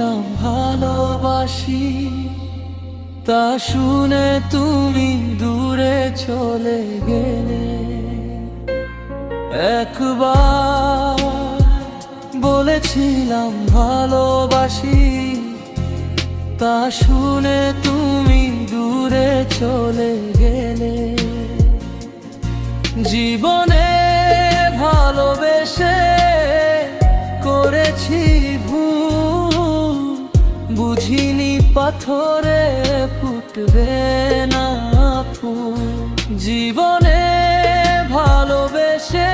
বলেছিলাম ভালোবাসি, তা শুনে তুমি দূরে চলে গেলে। একবার বলেছিলাম ভালোবাসি, তা শুনে তুমি দূরে চলে গেলে। জীবনে ভালোবেসে করেছি ভুল, বুঝিনি পাথরে ফুটবে না ফুল। জীবনে ভালোবেসে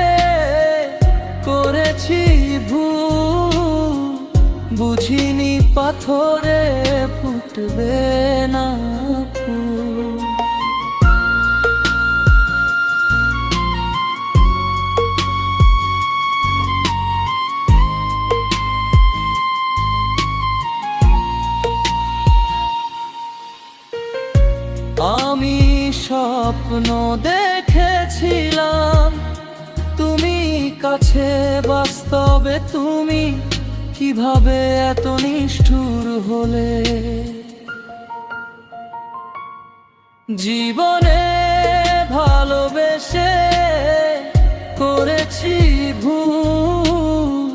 করেছি ভুল, বুঝিনি পাথরে ফুটবে না ফুল। আমি স্বপ্ন দেখেছিলাম তুমি কাছে, বাস্তবে তুমি কিভাবে এত নিষ্ঠুর হলে। জীবনে ভালোবেসে করেছি ভুল,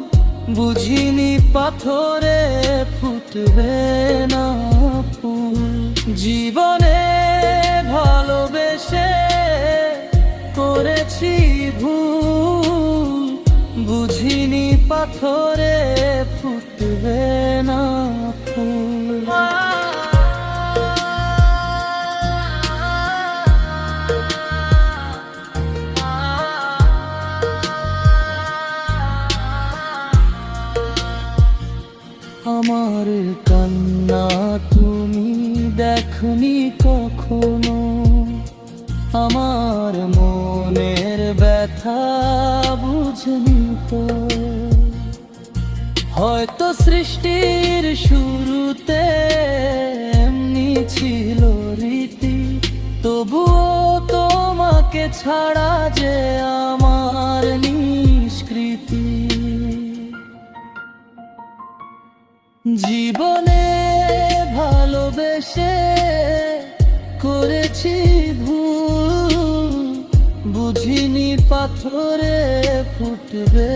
বুঝিনি পাথরে ফুটবে না ফুল। জীবনে ভালোবেসে করেছি ভুল, বুঝিনি পাথরে ফুটবে না ফুল। আমার কান্না তুমি দেখনি কখনো, আমার মনের ব্যথা বুঝনি তো। হয়তো সৃষ্টির শুরুতে এমনি ছিল রীতি, তবুও তোমাকে ছাড়া যে আমার নিষ্কৃতি। জীবনে ভালোবেসে করেছি ভুল, বুঝিনি পাথরে ফুটবে